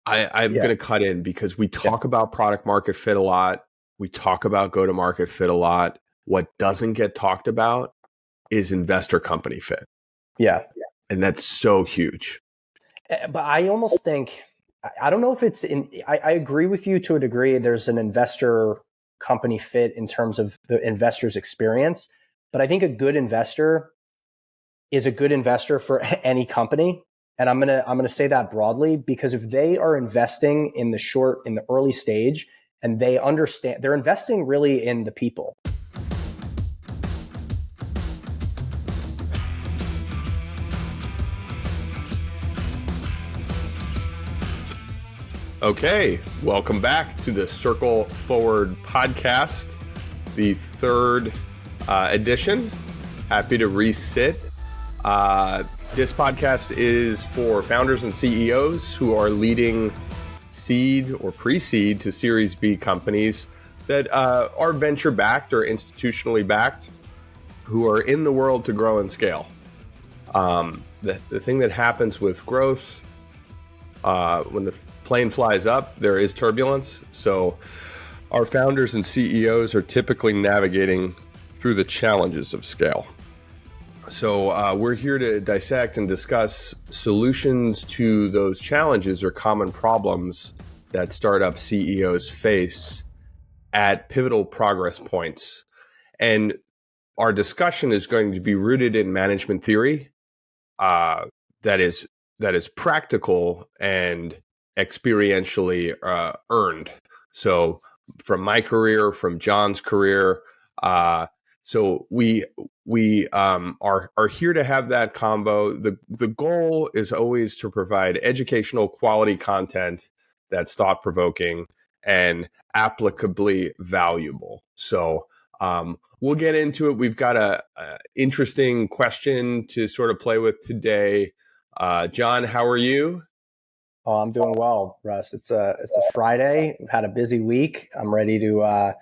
I'm Yeah. going to cut in because we talk about product market fit a lot. We talk about go to market fit a lot. What doesn't get talked about is investor company fit. Yeah. And that's so huge. But I almost think, I don't know if it's I agree with you to a degree. There's an investor company fit in terms of the investor's experience. But I think a good investor is a good investor for any company. And I'm gonna say that broadly, because if they are investing in the early stage, and they understand, they're investing really in the people. Okay, welcome back to the Circle Forward podcast, the third edition. Happy to resit. This podcast is for founders and CEOs who are leading seed or pre-seed to Series B companies that are venture-backed or institutionally backed, who are in the world to grow and scale. The thing that happens with growth, when the plane flies up, there is turbulence. So our founders and CEOs are typically navigating through the challenges of scale. So we're here to dissect and discuss solutions to those challenges or common problems that startup CEOs face at pivotal progress points. And our discussion is going to be rooted in management theory that is practical and experientially earned. So from my career, from John's career, so we are here to have that combo. The goal is always to provide educational quality content that's thought provoking and applicably valuable. So we'll get into it. We've got a interesting question to sort of play with today. John, how are you? Oh, I'm doing well, Russ. It's a Friday. I've had a busy week. I'm ready to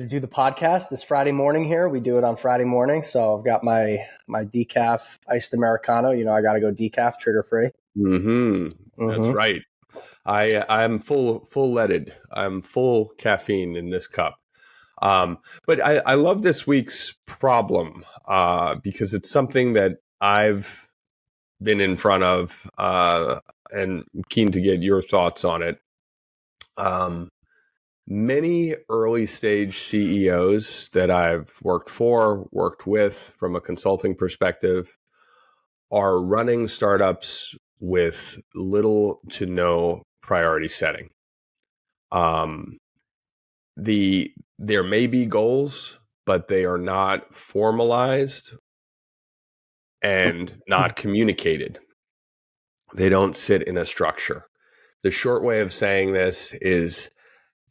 do the podcast this Friday morning here. We do it on Friday morning. So I've got my decaf iced Americano. You know, I got to go decaf, trigger free. That's right. I'm full leaded. I'm full caffeine in this cup. But I love this week's problem because it's something that I've been in front of and keen to get your thoughts on it. Many early stage CEOs that I've worked with from a consulting perspective are running startups with little to no priority setting. There may be goals, but they are not formalized and not communicated. They don't sit in a structure. The short way of saying this is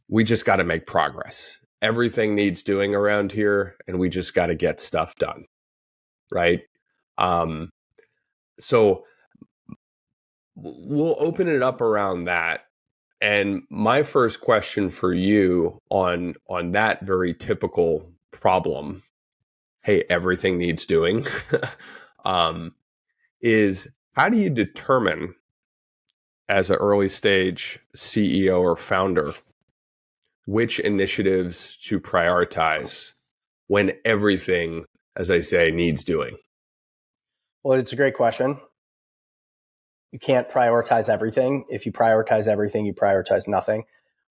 we just got to make progress. Everything needs doing around here, and we just got to get stuff done, right? So we'll open it up around that. And my first question for you on that very typical problem, hey, everything needs doing, is how do you determine as an early stage CEO or founder which initiatives to prioritize when everything, as I say, needs doing? Well, it's a great question. You can't prioritize everything. If you prioritize everything, you prioritize nothing.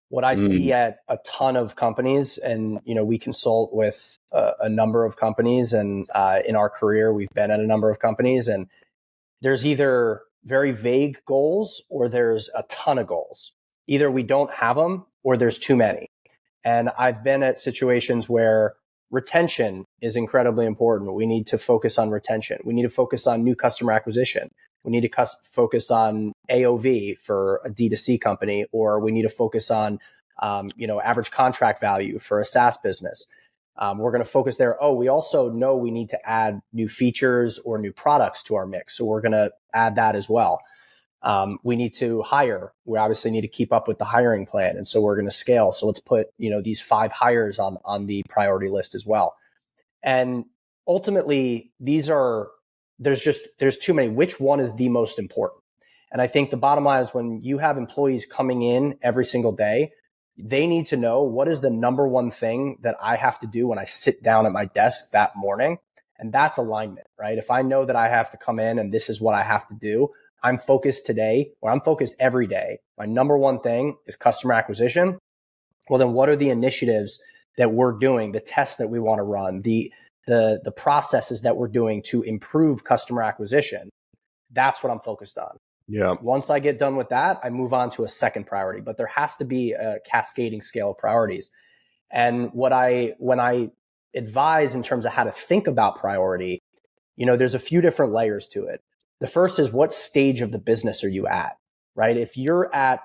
What I see at a ton of companies, and we consult with a number of companies, and in our career, we've been at a number of companies, and there's either very vague goals or there's a ton of goals. Either we don't have them or there's too many. And I've been at situations where retention is incredibly important. We need to focus on retention. We need to focus on new customer acquisition. We need to focus on AOV for a D2C company, or we need to focus on, average contract value for a SaaS business. We're going to focus there. Oh, we also know we need to add new features or new products to our mix. So we're going to add that as well. We need to hire. We obviously need to keep up with the hiring plan. And so we're going to scale. So let's put, these 5 hires on the priority list as well. And ultimately, there's too many. Which one is the most important? And I think the bottom line is when you have employees coming in every single day, they need to know what is the number one thing that I have to do when I sit down at my desk that morning. And that's alignment, right? If I know that I have to come in and this is what I have to do, I'm focused today, or I'm focused every day. My number one thing is customer acquisition. Well, then what are the initiatives that we're doing, the tests that we want to run, the processes that we're doing to improve customer acquisition? That's what I'm focused on. Yeah. Once I get done with that, I move on to a second priority, but there has to be a cascading scale of priorities. And when I advise in terms of how to think about priority, there's a few different layers to it. The first is, what stage of the business are you at, right? If you're at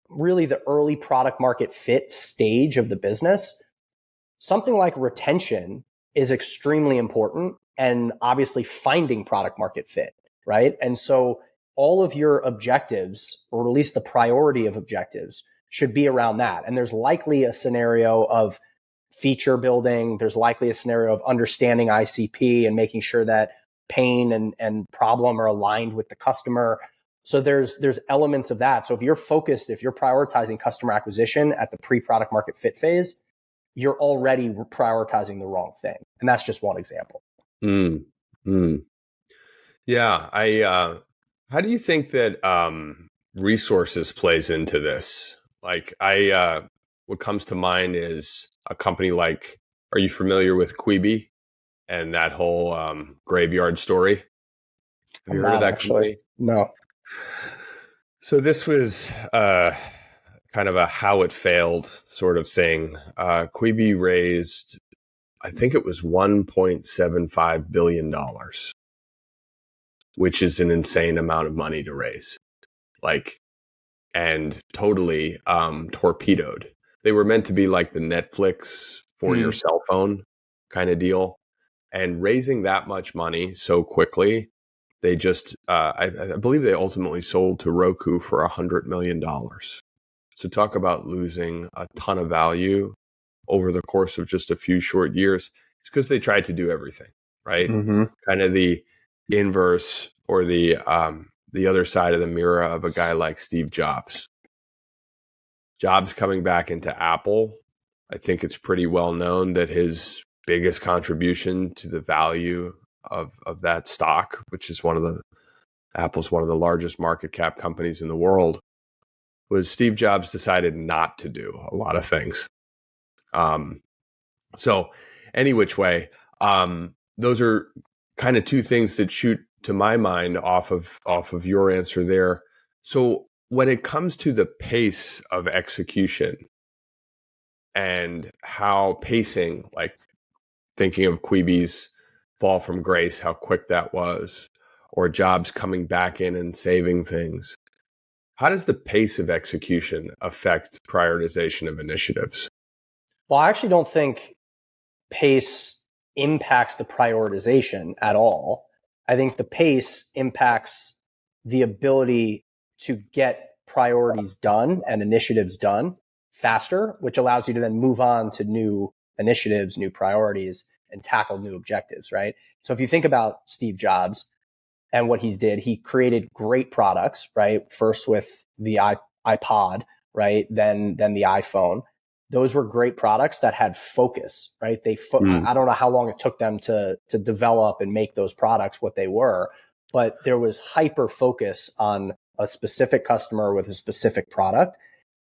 really the early product market fit stage of the business, something like retention is extremely important, and obviously finding product market fit, right? And so all of your objectives, or at least the priority of objectives, should be around that. And there's likely a scenario of feature building. There's likely a scenario of understanding ICP and making sure that pain and problem are aligned with the customer. So there's elements of that. So if you're prioritizing customer acquisition at the pre-product market fit phase, you're already prioritizing the wrong thing. And that's just one example. Mm, mm. Yeah. How do you think that resources plays into this? Like what comes to mind is a company like, are you familiar with Quibi and that whole graveyard story? Have you heard of that company? No. So this was kind of a how it failed sort of thing. Quibi raised, I think it was $1.75 billion, which is an insane amount of money to raise. And totally torpedoed. They were meant to be like the Netflix for your cell phone kind of deal. And raising that much money so quickly, they just, I believe they ultimately sold to Roku for $100 million. So talk about losing a ton of value over the course of just a few short years. It's because they tried to do everything, right? Mm-hmm. Kind of the inverse, or the other side of the mirror of a guy like Steve Jobs. Jobs coming back into Apple, I think it's pretty well known that his biggest contribution to the value of that stock, which is Apple's one of the largest market cap companies in the world, was Steve Jobs decided not to do a lot of things. So any which way, those are kind of two things that shoot to my mind off of your answer there. So when it comes to the pace of execution and how pacing, like thinking of Quibi's fall from grace, how quick that was, or Jobs coming back in and saving things, how does the pace of execution affect prioritization of initiatives? Well, I actually don't think pace impacts the prioritization at all. I think the pace impacts the ability to get priorities done and initiatives done faster, which allows you to then move on to new initiatives, new priorities, and tackle new objectives, right? So if you think about Steve Jobs and what he created great products, right? First with the iPod, right? Then the iPhone. Those were great products that had focus, right? I don't know how long it took them to develop and make those products what they were, but there was hyper focus on a specific customer with a specific product.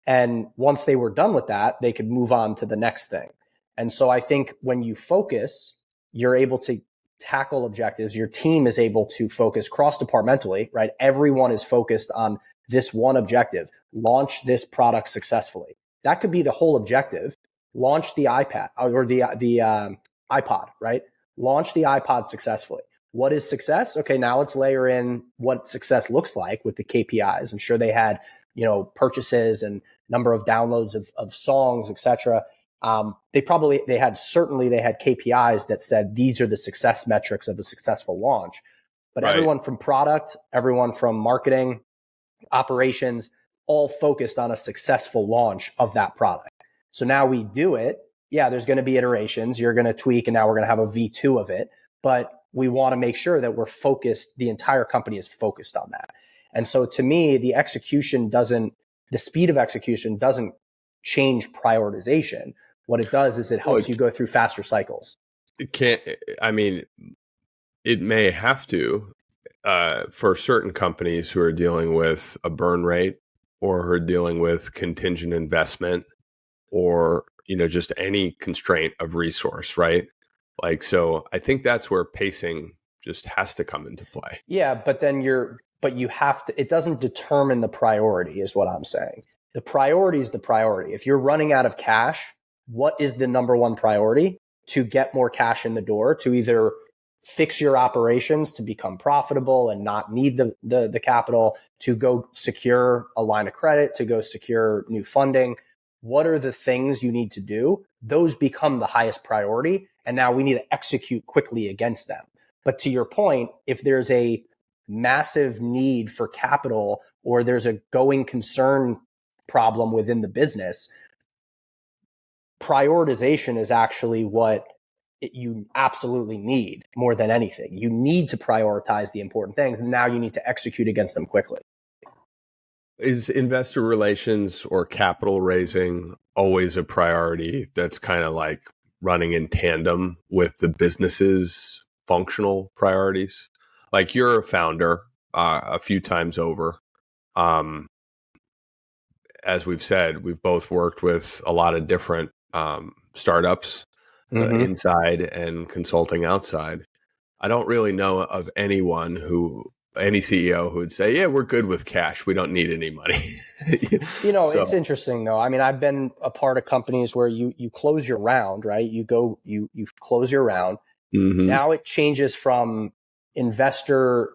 And once they were done with that, they could move on to the next thing. And so I think when you focus, you're able to tackle objectives. Your team is able to focus cross-departmentally, right? Everyone is focused on this one objective: launch this product successfully. That could be the whole objective. Launch the iPad or the iPod, right? Launch the iPod successfully. What is success? Okay, now let's layer in what success looks like with the KPIs. I'm sure they had, purchases and number of downloads of songs, etc. They had KPIs that said these are the success metrics of a successful launch. But right. Everyone from product, everyone from marketing, operations, all focused on a successful launch of that product. So now we do it. Yeah, there's going to be iterations. You're going to tweak, and now we're going to have a V2 of it. But we want to make sure that we're focused. The entire company is focused on that. And so to me, the speed of execution doesn't change prioritization. What it does is it helps you go through faster cycles. I mean, it may have to for certain companies who are dealing with a burn rate or who are dealing with contingent investment or, just any constraint of resource, right? Like, so I think that's where pacing just has to come into play. Yeah, but you have to, it doesn't determine the priority is what I'm saying. The priority is the priority. If you're running out of cash, what is the number one priority? To get more cash in the door, to either fix your operations to become profitable and not need the capital, to go secure a line of credit, to go secure new funding. What are the things you need to do? Those become the highest priority. And now we need to execute quickly against them. But to your point, if there's a massive need for capital or there's a going concern problem within the business, prioritization is actually what you absolutely need more than anything. You need to prioritize the important things, and now you need to execute against them quickly. Is investor relations or capital raising always a priority that's kind of like running in tandem with the business's functional priorities? Like, you're a founder a few times over. As we've said, we've both worked with a lot of different startups, inside and consulting outside. I don't really know of any CEO who would say, yeah, we're good with cash. We don't need any money. It's interesting though. I mean, I've been a part of companies where you close your round, right? You close your round. Mm-hmm. Now it changes from investor,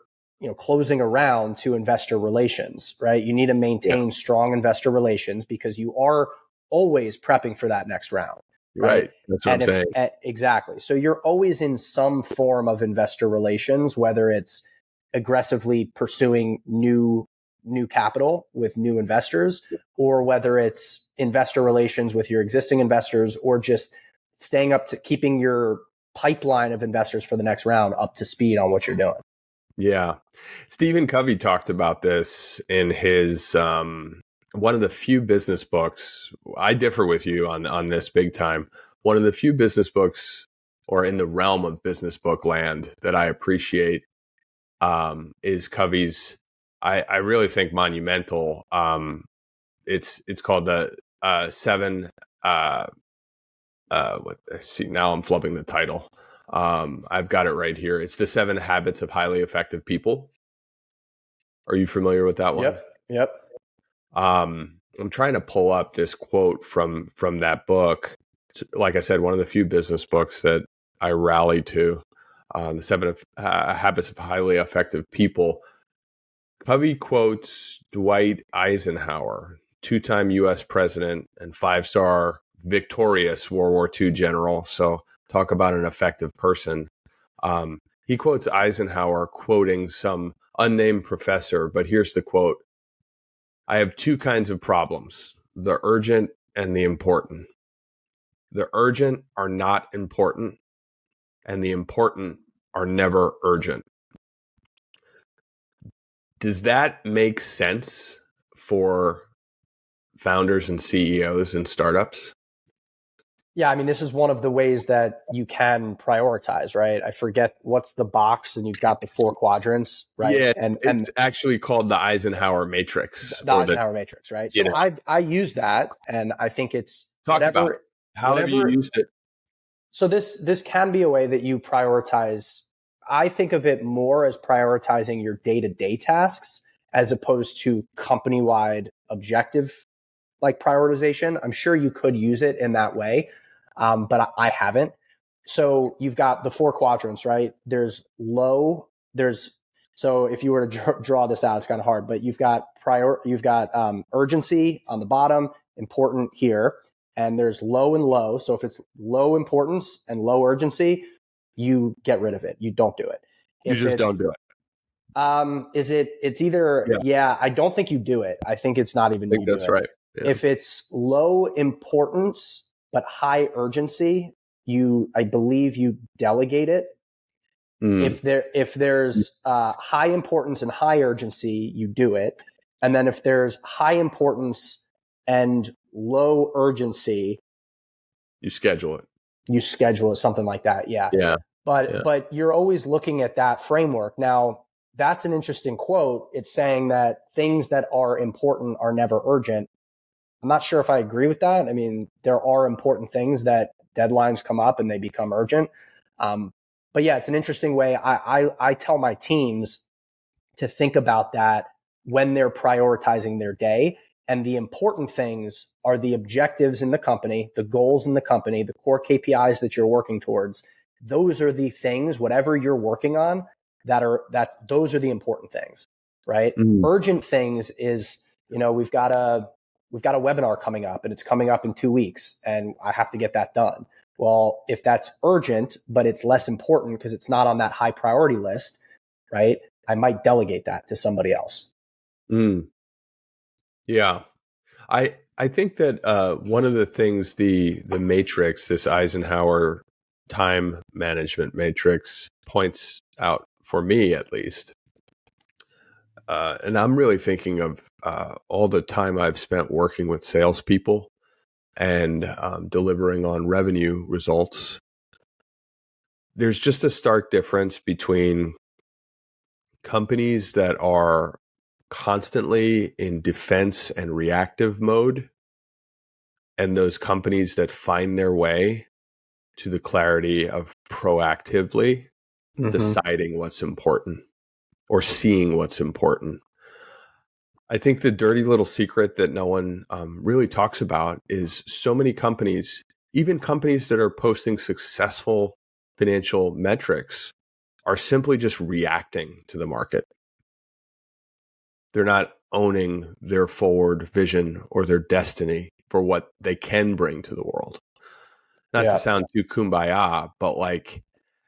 closing a round to investor relations, right? You need to maintain strong investor relations because you are always prepping for that next round. Right. That's what I'm saying. Exactly. So you're always in some form of investor relations, whether it's aggressively pursuing new capital with new investors, or whether it's investor relations with your existing investors, or just staying up to keeping your pipeline of investors for the next round up to speed on what you're doing. Yeah. Stephen Covey talked about this in his one of the few business books. I differ with you on this big time. One of the few business books, or in the realm of business book land, that I appreciate is Covey's. I really think monumental. It's called the seven. See, now I'm flubbing the title. I've got it right here. It's the 7 Habits of Highly Effective People. Are you familiar with that one? Yep. I'm trying to pull up this quote from that book. It's, like I said, one of the few business books that I rally to. The 7 Habits of Highly Effective People. Covey quotes Dwight Eisenhower, 2-time U.S. president and 5-star victorious World War II general. So talk about an effective person. He quotes Eisenhower quoting some unnamed professor, but here's the quote. I have 2 kinds of problems, the urgent and the important. The urgent are not important, and the important are never urgent. Does that make sense for founders and CEOs and startups? Yeah, I mean, this is one of the ways that you can prioritize, right? I forget what's the box, and you've got the 4 quadrants, right? Yeah, and it's actually called the Eisenhower Matrix. The Eisenhower Matrix, right? So I use that, and I think it's about it. How have you used it? So this can be a way that you prioritize. I think of it more as prioritizing your day-to-day tasks as opposed to company-wide objective like prioritization. I'm sure you could use it in that way, but I haven't. So you've got the 4 quadrants, right? So if you were to draw this out, it's kind of hard, but you've got urgency on the bottom, important here, and there's low and low. So if it's low importance and low urgency, you get rid of it. You don't do it. You just don't do it. It's either, I don't think you do it. I think it's not even. I think that's right. Yeah. If it's low importance but high urgency, I believe you delegate it. Mm. If there's high importance and high urgency, you do it. And then if there's high importance and low urgency, You schedule it. you schedule it, something like that. Yeah. Yeah. But you're always looking at that framework. Now, that's an interesting quote. It's saying that things that are important are never urgent. I'm not sure if I agree with that. I mean, there are important things that deadlines come up and they become urgent. But yeah, it's an interesting way. I tell my teams to think about that when they're prioritizing their day. And the important things are the objectives in the company, the goals in the company, the core KPIs that you're working towards. Those are the things, whatever you're working on, those are the important things, right? Mm. Urgent things is, we've got a webinar coming up and it's coming up in 2 weeks and I have to get that done. Well, if that's urgent, but it's less important because it's not on that high priority list, right? I might delegate that to somebody else. Mm. Yeah. I think that one of the things the matrix, this Eisenhower time management matrix, points out, for me at least, and I'm really thinking of all the time I've spent working with salespeople and delivering on revenue results. There's just a stark difference between companies that are constantly in defense and reactive mode and those companies that find their way to the clarity of proactively deciding what's important or seeing what's important. I think the dirty little secret that no one really talks about is so many companies, even companies that are posting successful financial metrics, are simply just reacting to the market. They're not owning their forward vision or their destiny for what they can bring to the world. Not to sound too kumbaya, but like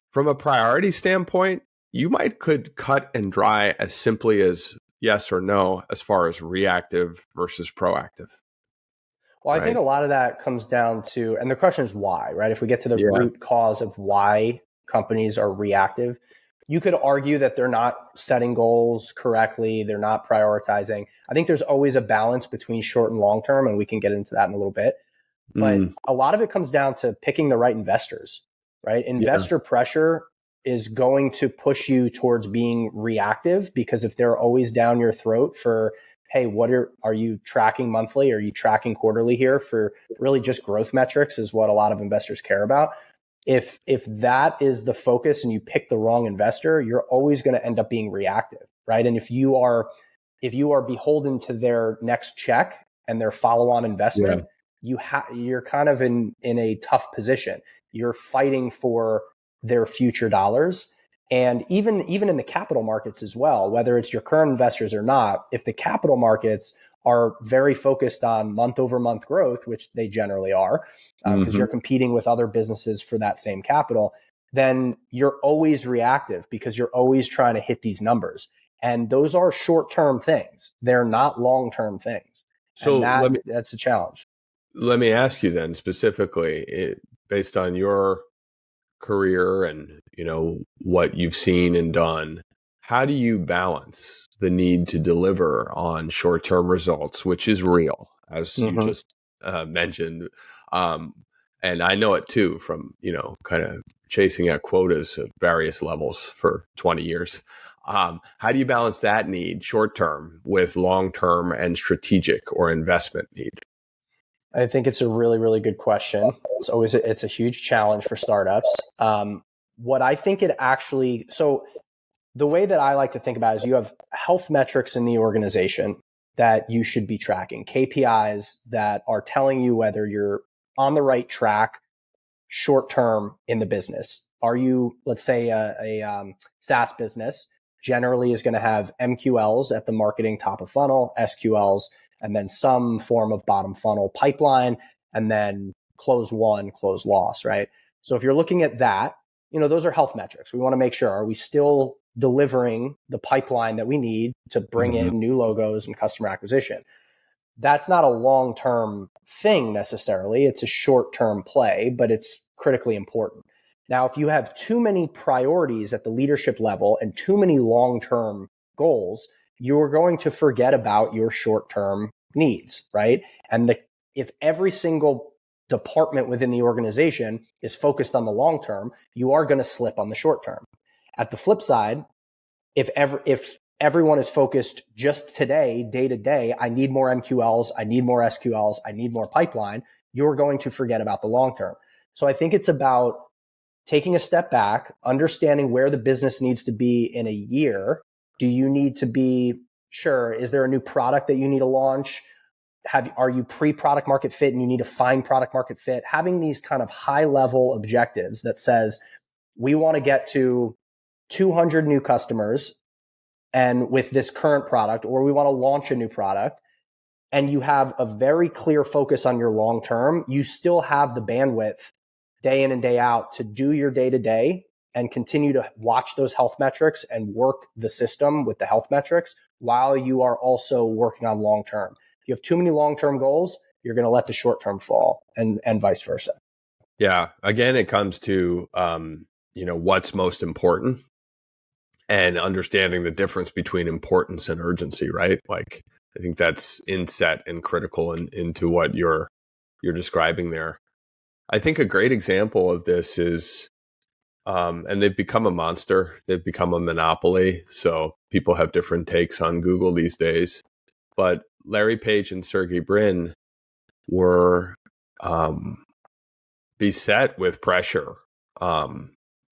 from a priority standpoint, you could cut and dry as simply as yes or no as far as reactive versus proactive. Well, I think Right? a lot of that comes down to, and the question is why, right? If we get to the Yeah. root cause of why companies are reactive, you could argue that they're not setting goals correctly, they're not prioritizing. I think there's always a balance between short and long term, and we can get into that in a little bit. But a lot of it comes down to picking the right investors, right? Investor pressure is going to push you towards being reactive because if they're always down your throat for, hey, what are you tracking monthly? Are you tracking quarterly here for really just growth metrics is what a lot of investors care about. If that is the focus and you pick the wrong investor, you're always going to end up being reactive, right? And if you are beholden to their next check and their follow-on investment, you're kind of in a tough position. You're fighting for their future dollars. And even in the capital markets as well, whether it's your current investors or not, if the capital markets are very focused on month over month growth, which they generally are, because you're competing with other businesses for that same capital, then you're always reactive because you're always trying to hit these numbers. And those are short-term things. They're not long-term things. So And that's a challenge. let me ask you then specifically, based on your career and what you've seen and done, how do you balance the need to deliver on short-term results, which is real, as you just mentioned, and I know it too from kind of chasing at quotas at various levels for 20 years. How do you balance that need short-term with long-term and strategic or investment need? I think it's a really, really good question. It's a huge challenge for startups. What I think so the way that I like to think about it is you have health metrics in the organization that you should be tracking, KPIs that are telling you whether you're on the right track short term in the business. Are you, let's say, a SaaS business generally is going to have MQLs at the marketing top of funnel, SQLs, and then some form of bottom funnel pipeline, and then close won, close loss, right? So if you're looking at that, those are health metrics. We want to make sure, are we still delivering the pipeline that we need to bring in new logos and customer acquisition? That's not a long-term thing necessarily. It's a short-term play, but it's critically important. Now, if you have too many priorities at the leadership level and too many long-term goals, you're going to forget about your short-term needs, right? And if every single department within the organization is focused on the long term, you are going to slip on the short term. At the flip side, if everyone is focused just today, day to day, I need more MQLs, I need more SQLs, I need more pipeline, you're going to forget about the long term. So I think it's about taking a step back, understanding where the business needs to be in a year. Do you need to be sure? Is there a new product that you need to launch? Are you pre-product market fit and you need to find product market fit? Having these kind of high level objectives that says we want to get to 200 new customers and with this current product, or we want to launch a new product, and you have a very clear focus on your long term, you still have the bandwidth day in and day out to do your day to day and continue to watch those health metrics and work the system with the health metrics while you are also working on long term. If you have too many long term goals, you're going to let the short term fall, and vice versa. Yeah. Again, it comes to what's most important and understanding the difference between importance and urgency, right? Like, I think that's inset and critical into what you're describing there. I think a great example of this is, and they've become a monster. They've become a monopoly. So people have different takes on Google these days. But Larry Page and Sergey Brin were beset with pressure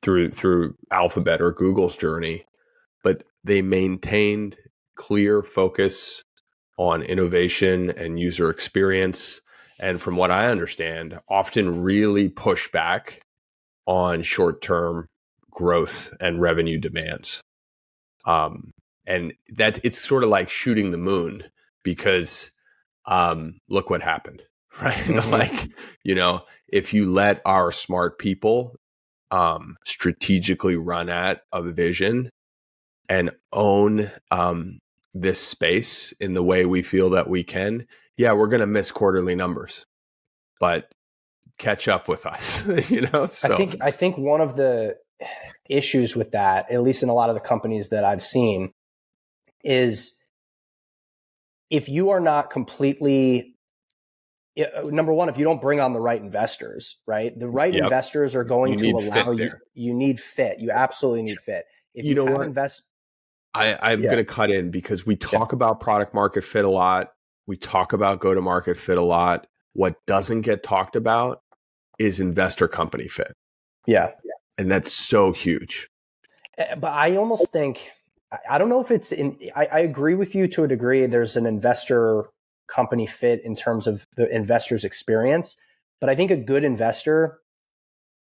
through Alphabet or Google's journey, but they maintained clear focus on innovation and user experience. And from what I understand, often really push back on short-term growth and revenue demands. And that it's sort of like shooting the moon because look what happened, right? Mm-hmm. Like, if you let our smart people strategically run at a vision and own this space in the way we feel that we can, we're going to miss quarterly numbers, but catch up with us, So I think one of the issues with that, at least in a lot of the companies that I've seen, is if you are not completely, number one, if you don't bring on the right investors, right? The right investors are going to allow you need fit. You absolutely need fit. If you have I'm going to cut in because we talk about product market fit a lot. We talk about go to market fit a lot. What doesn't get talked about is investor company fit. Yeah. And that's so huge. But I almost think, I don't know if it's I agree with you to a degree. There's an investor company fit in terms of the investor's experience. But I think a good investor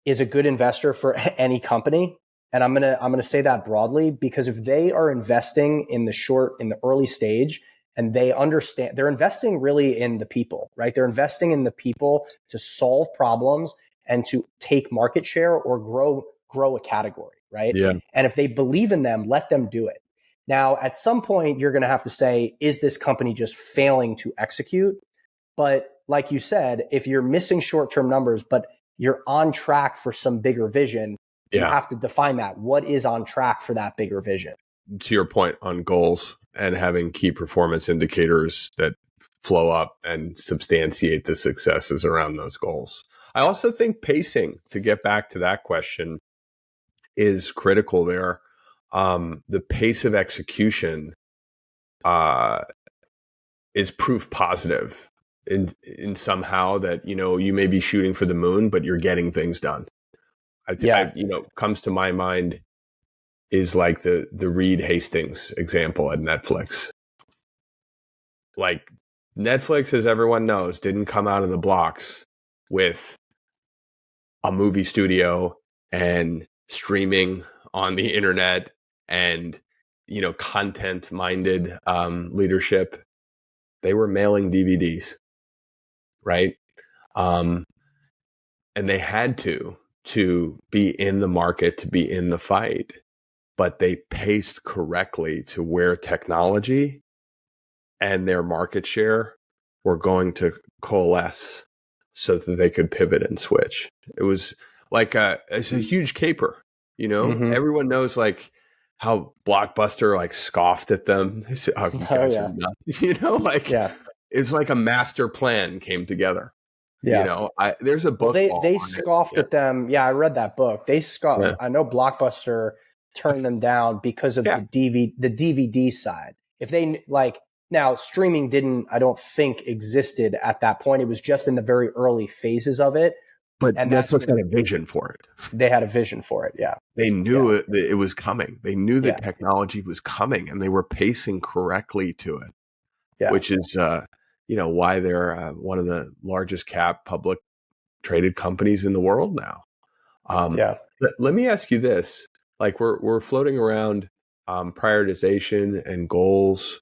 is a good investor for any company. And I'm going to say that broadly, because if they are investing in the early stage and they understand, they're investing really in the people, right? They're investing in the people to solve problems and to take market share or grow a category, right? Yeah. And if they believe in them, let them do it. Now, at some point, you're going to have to say, is this company just failing to execute? But like you said, if you're missing short-term numbers, but you're on track for some bigger vision, you have to define that. What is on track for that bigger vision? To your point on goals and having key performance indicators that flow up and substantiate the successes around those goals. I also think pacing, to get back to that question, is critical there. The pace of execution is proof positive in somehow that, you may be shooting for the moon, but you're getting things done. Comes to my mind is like the Reed Hastings example at Netflix. Like, Netflix, as everyone knows, didn't come out of the blocks with a movie studio and streaming on the internet and, content minded leadership. They were mailing DVDs, right? And they had to be in the market, to be in the fight, but they paced correctly to where technology and their market share were going to coalesce so that they could pivot and switch. It was it's a huge caper. Mm-hmm. Everyone knows like how Blockbuster like scoffed at them. They said, "Oh, you Oh guys are yeah, nuts." Like yeah, it's like a master plan came together. yeah. There's a Well, book all they on it. scoffed Yeah, at them. Yeah, I read that book. They scoffed. yeah, I know Blockbuster turned them down because of yeah. the DVD side. If they like now streaming didn't, I don't think existed at that point. It was just in the very early phases of it, But and that's Netflix when had a vision for it. they had a vision for it. Yeah, They yeah, knew it was coming. They knew the yeah, technology was coming, and they were pacing correctly to it, yeah, which is why they're one of the largest cap public traded companies in the world now. yeah. Let me ask you this: like we're floating around prioritization and goals.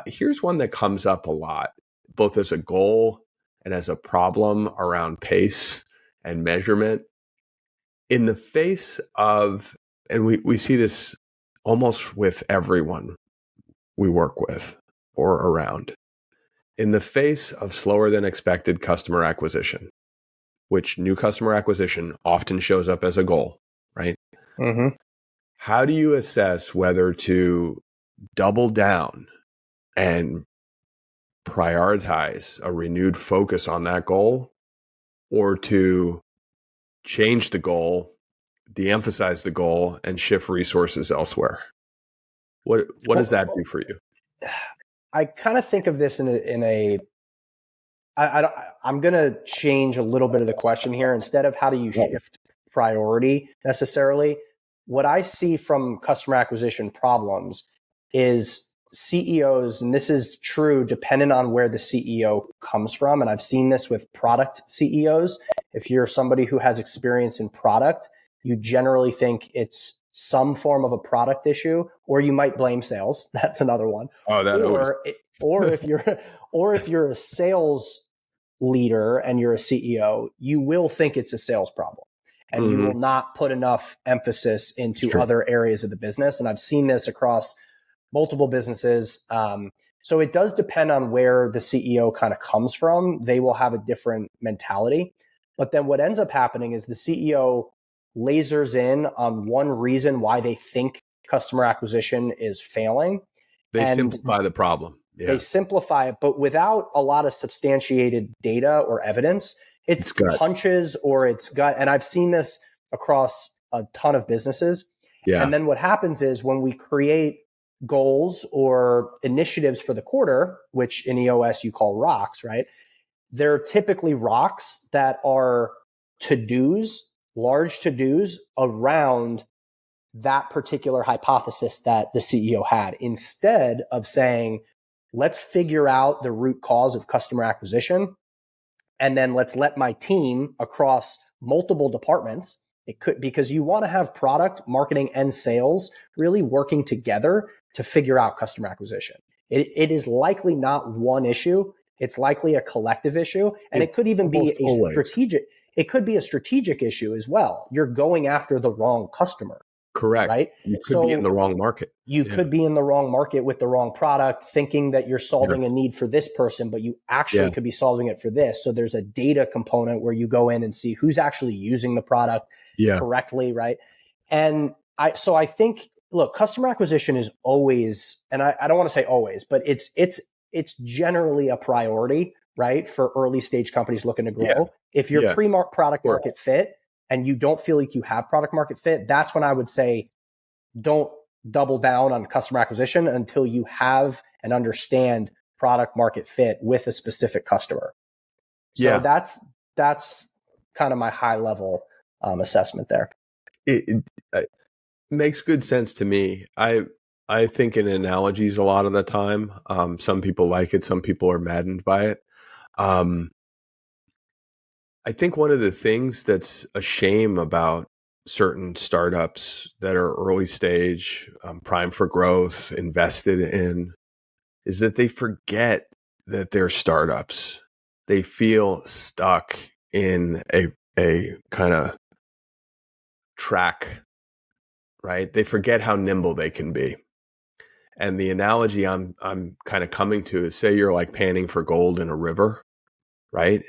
Here's one that comes up a lot, both as a goal and as a problem around pace and measurement. In the face of, and we see this almost with everyone we work with or around, in the face of slower than expected customer acquisition, which new customer acquisition often shows up as a goal, right? Mm-hmm. How do you assess whether to double down and prioritize a renewed focus on that goal, or to change the goal, de-emphasize the goal, and shift resources elsewhere? What does that Well, do for you? I kind of think of this in a I'm going to change a little bit of the question here. Instead of how do you Right. shift priority necessarily, what I see from customer acquisition problems is CEOs, and this is true depending on where the CEO comes from. And I've seen this with product CEOs. If you're somebody who has experience in product, you generally think it's some form of a product issue, or you might blame sales. That's another one. Oh, that always. Or, or if you're, or if you're a sales leader and you're a CEO, you will think it's a sales problem and you Hmm. will not put enough emphasis It's into true. other areas of the business. And I've seen this across multiple businesses. So it does depend on where the CEO kind of comes from. They will have a different mentality. But then what ends up happening is the CEO lasers in on one reason why they think customer acquisition is failing. They And simplify the problem. they Yeah, simplify it, but without a lot of substantiated data or evidence. it's It's gut. hunches or it's gut. And I've seen this across a ton of businesses. Yeah, And then what happens is when we create goals or initiatives for the quarter, which in EOS you call rocks, right? They're typically rocks that are to dos, large to dos around that particular hypothesis that the CEO had, instead of saying, let's figure out the root cause of customer acquisition. And then let's let my team across multiple departments, it could, because you want to have product, marketing, and sales really working together to figure out customer acquisition. It is likely not one issue. It's likely a collective issue. And it it's could even be almost always it could be a strategic issue as well. You're going after the wrong customer, correct. right? You could be in So the wrong market. you Yeah, could be in the wrong market with the wrong product, thinking that you're solving a yes, need for this person, but you actually yeah, could be solving it for this. So there's a data component where you go in and see who's actually using the product yeah, correctly, right? And I think, look, customer acquisition is always, and I don't want to say always, but it's generally a priority, right? For early stage companies looking to yeah, grow. If you're yeah. Of product course. market fit and you don't feel like you have product market fit, that's when I would say don't double down on customer acquisition until you have and understand product market fit with a specific customer. So Yeah, that's kind of my high level assessment there. it makes good sense to me. I think in analogies a lot of the time. Some people like it, some people are maddened by it. Um, I think one of the things that's a shame about certain startups that are early stage, prime for growth, invested in, is that they forget that they're startups. They feel stuck in a kind of track, right? They forget how nimble they can be. And the analogy I'm kind of coming to is, say you're like panning for gold in a river, right?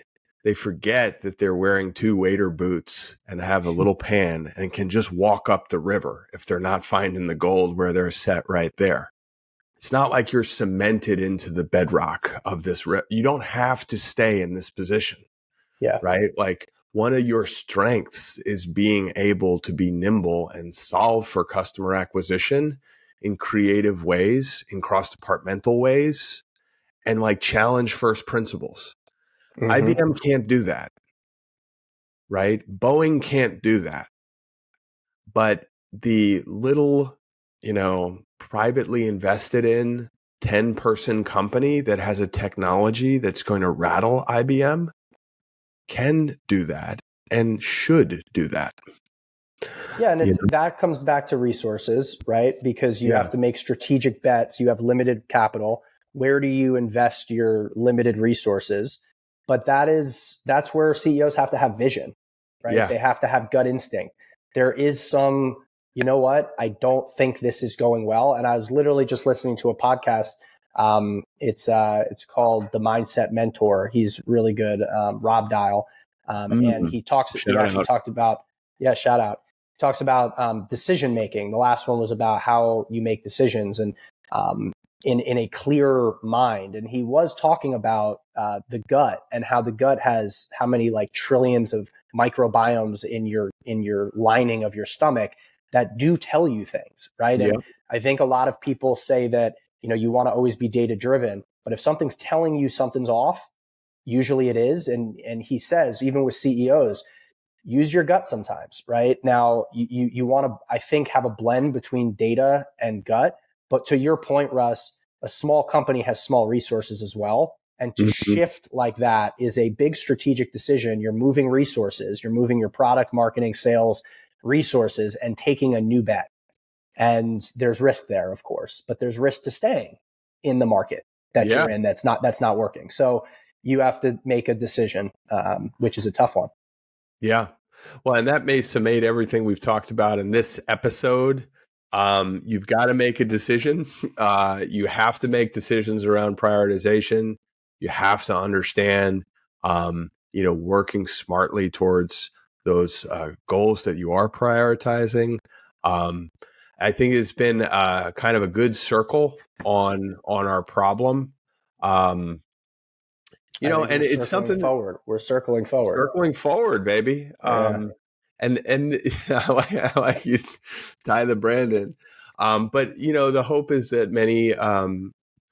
they forget that they're wearing 2 waiter boots and have a little pan and can just walk up the river if they're not finding the gold where they're set right there. It's not like you're cemented into the bedrock of this. You don't have to stay in this position. Yeah. Right? Like, one of your strengths is being able to be nimble and solve for customer acquisition in creative ways, in cross-departmental ways, and like challenge first principles. Mm-hmm. IBM can't do that, right? Boeing can't do that. But the little, privately invested in 10-person company that has a technology that's going to rattle IBM can do that and should do that. Yeah, and that comes back to resources, right? Because you have to make strategic bets. You have limited capital. Where do you invest your limited resources? But that's where CEOs have to have vision, right? Yeah. They have to have gut instinct. There is some, you know what? I don't think this is going well. And I was literally just listening to a podcast. It's called The Mindset Mentor. He's really good, Rob Dial, and he actually talked about shout out. Talks about decision making. The last one was about how you make decisions and in a clear mind. And he was talking about the gut and how the gut has how many like trillions of microbiomes in your lining of your stomach that do tell you things, right? Yeah. And I think a lot of people say that you want to always be data driven, but if something's telling you something's off, usually it is. And he says even with CEOs, use your gut sometimes, right? Now, you want to, I think, have a blend between data and gut. But to your point, Russ, a small company has small resources as well. And to shift like that is a big strategic decision. You're moving resources, you're moving your product, marketing, sales resources and taking a new bet. And there's risk there, of course, but there's risk to staying in the market that you're in that's not working. So you have to make a decision, which is a tough one. Yeah. Well, and that may summate everything we've talked about in this episode. You've got to make a decision. You have to make decisions around prioritization. You have to understand, working smartly towards those goals that you are prioritizing. I think it's been kind of a good circle on our problem. And it's something forward. We're circling forward. Circling forward, baby. And I like you tie the brand in. But the hope is that many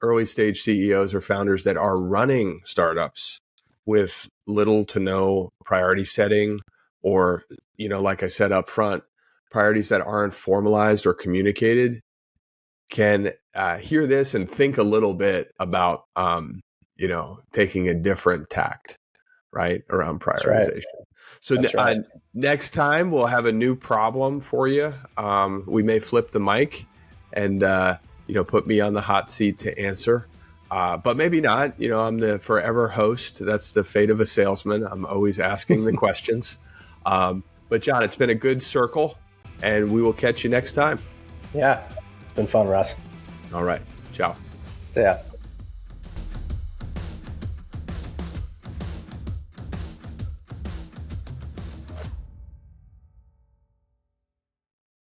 early stage CEOs or founders that are running startups with little to no priority setting, or like I said up front, priorities that aren't formalized or communicated, can hear this and think a little bit about taking a different tact, right, around prioritization. That's right. So next time we'll have a new problem for you. We may flip the mic and put me on the hot seat to answer, but maybe not. I'm the forever host. That's the fate of a salesman. I'm always asking the questions. But Jon, it's been a good circle, and we will catch you next time. Yeah, it's been fun, Russ. All right. Ciao. See ya.